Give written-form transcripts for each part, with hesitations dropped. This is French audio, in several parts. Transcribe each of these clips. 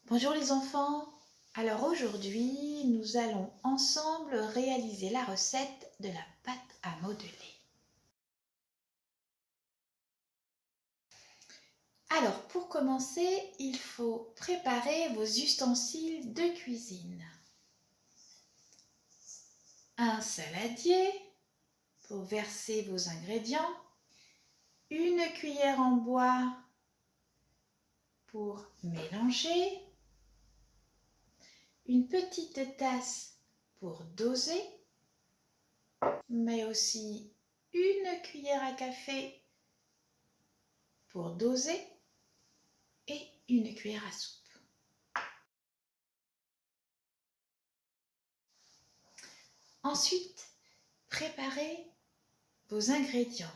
Bonjour les enfants. Alors aujourd'hui, nous allons ensemble réaliser la recette de la pâte à modeler. Alors pour commencer, il faut préparer vos ustensiles de cuisine. Un saladier pour verser vos ingrédients, une cuillère en bois pour mélanger, une petite tasse pour doser, mais aussi une cuillère à café pour doser et une cuillère à soupe. Ensuite, préparez vos ingrédients.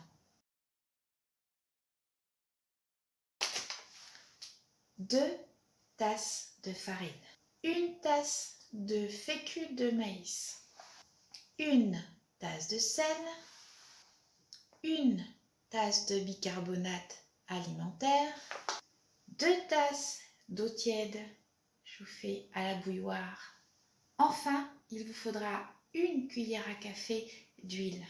2 tasses de farine, 1 tasse de fécule de maïs, 1 tasse de sel, 1 tasse de bicarbonate alimentaire, 2 tasses d'eau tiède chauffée à la bouilloire. Enfin, il vous faudra 1 cuillère à café d'huile.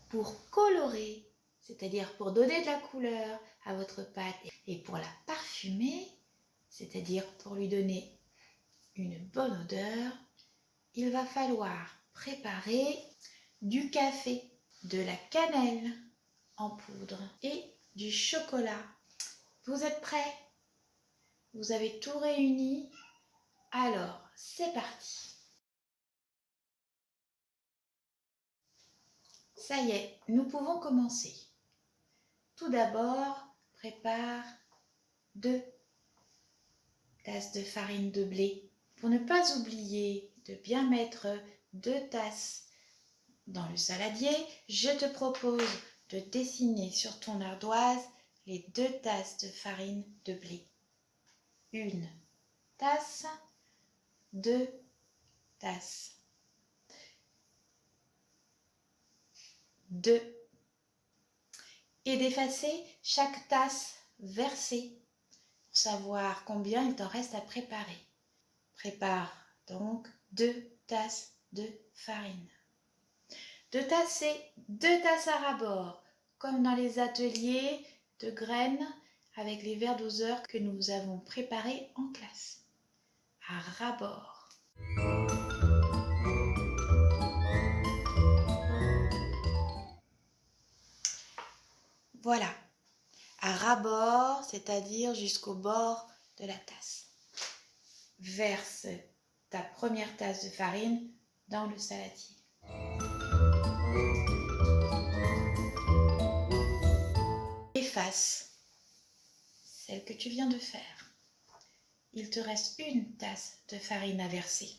Pour colorer, c'est-à-dire pour donner de la couleur à votre pâte, et pour la parfumer, c'est-à-dire pour lui donner une bonne odeur, il va falloir préparer du café, de la cannelle en poudre et du chocolat. Vous êtes prêts? Vous avez tout réuni? Alors, c'est parti! Ça y est, nous pouvons commencer. Tout d'abord, prépare 2 tasses de farine de blé. Pour ne pas oublier de bien mettre 2 tasses dans le saladier, je te propose de dessiner sur ton ardoise les 2 tasses de farine de blé. 1 tasse, 2 tasses. 2. Et d'effacer chaque tasse versée pour savoir combien il t'en reste à préparer. Prépare donc 2 tasses de farine. 2 tasses, c'est 2 tasses à ras-bord, comme dans les ateliers de graines avec les verres doseurs que nous avons préparés en classe. À ras-bord. Voilà, à ras-bord, c'est-à-dire jusqu'au bord de la tasse. Verse ta première tasse de farine dans le saladier. Efface celle que tu viens de faire. Il te reste 1 tasse de farine à verser.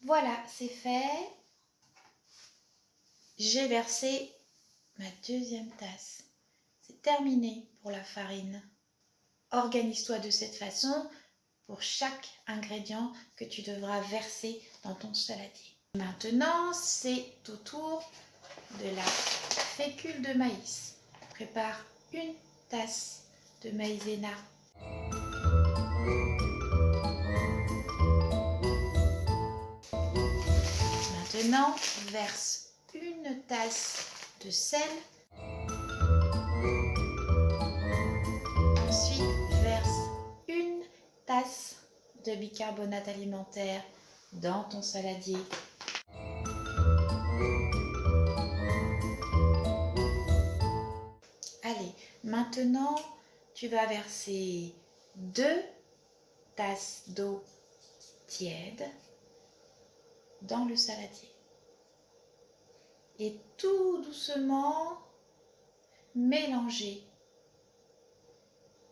Voilà, c'est fait. J'ai versé ma 2e tasse. C'est terminé pour la farine. Organise-toi de cette façon pour chaque ingrédient que tu devras verser dans ton saladier. Maintenant, c'est au tour de la fécule de maïs. Prépare 1 tasse de maïzena. Maintenant, verse 1 tasse de sel. Ensuite, verse 1 tasse de bicarbonate alimentaire dans ton saladier. Allez, maintenant, tu vas verser 2 tasses d'eau tiède dans le saladier. Et tout doucement, mélanger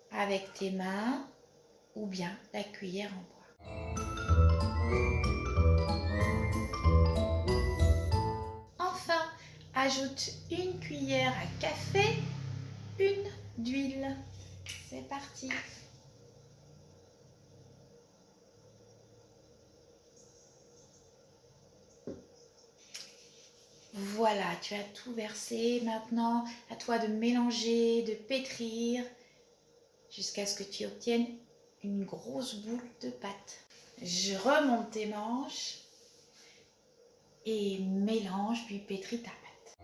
avec tes mains ou bien la cuillère en bois. Enfin, ajoute 1 cuillère à café, 1 d'huile. C'est parti! voilà, tu as tout versé. Maintenant, à toi de mélanger, de pétrir, jusqu'à ce que tu obtiennes une grosse boule de pâte. Je remonte tes manches et mélange puis pétris ta pâte.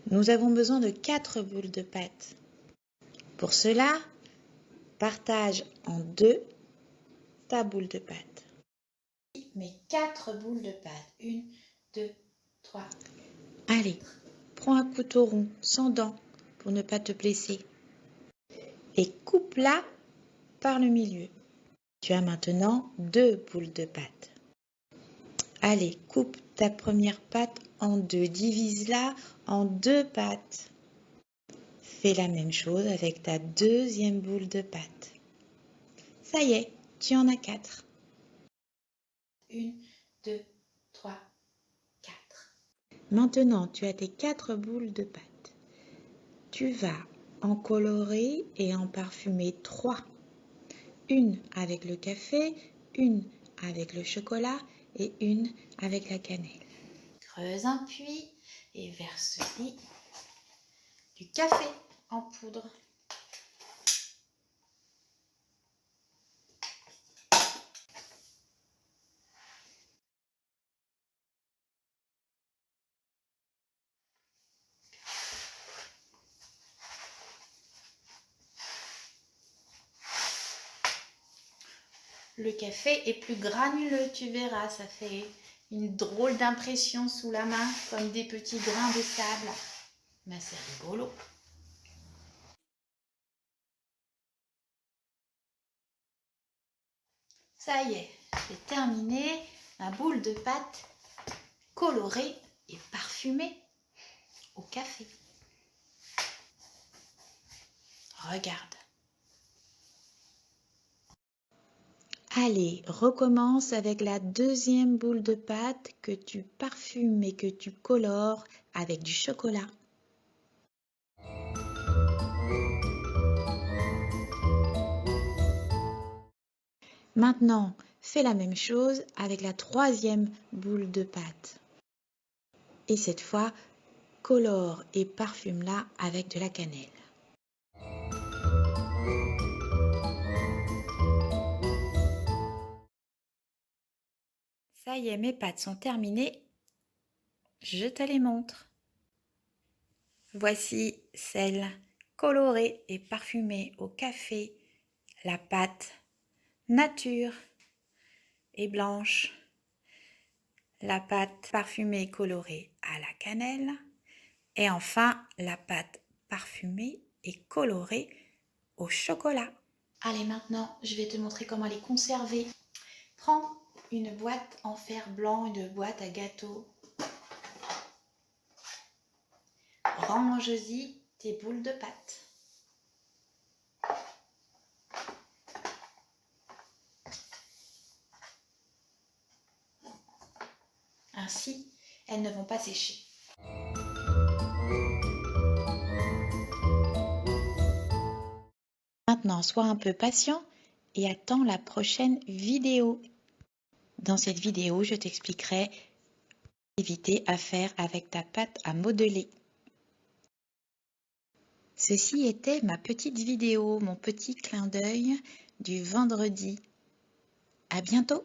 Nous avons besoin de 4 boules de pâte. Pour cela, partage en 2 ta boule de pâte. Mets 4 boules de pâte. 1, 2, 3. Allez, prends un couteau rond, sans dents, pour ne pas te blesser. Et coupe-la par le milieu. Tu as maintenant 2 boules de pâte. Allez, coupe ta première pâte en 2. Divise-la en 2 pâtes. Fais la même chose avec ta deuxième boule de pâte. Ça y est, tu en as 4. 1, 2, 3, 4. Maintenant, tu as tes 4 boules de pâte. Tu vas en colorer et en parfumer 3. Une avec le café, une avec le chocolat et une avec la cannelle. Creuse un puits et verse-y du café en poudre. Le café est plus granuleux, tu verras, ça fait une drôle d'impression sous la main, comme des petits grains de sable. Mais c'est rigolo. Ça y est, j'ai terminé ma boule de pâte colorée et parfumée au café. Regarde. Allez, recommence avec la deuxième boule de pâte que tu parfumes et que tu colores avec du chocolat. Maintenant, fais la même chose avec la troisième boule de pâte. Et cette fois, colore et parfume-la avec de la cannelle. Ça y est, mes pâtes sont terminées. Je te les montre. Voici celle colorée et parfumée au café, la pâte nature et blanche, la pâte parfumée et colorée à la cannelle et enfin la pâte parfumée et colorée au chocolat. Allez, maintenant, je vais te montrer comment les conserver. Prends une boîte en fer blanc, une boîte à gâteau. Range-y tes boules de pâte. Ainsi, elles ne vont pas sécher. Maintenant, sois un peu patient et attends la prochaine vidéo. Dans cette vidéo, je t'expliquerai l'activité à faire avec ta pâte à modeler. Ceci était ma petite vidéo, mon petit clin d'œil du vendredi. À bientôt!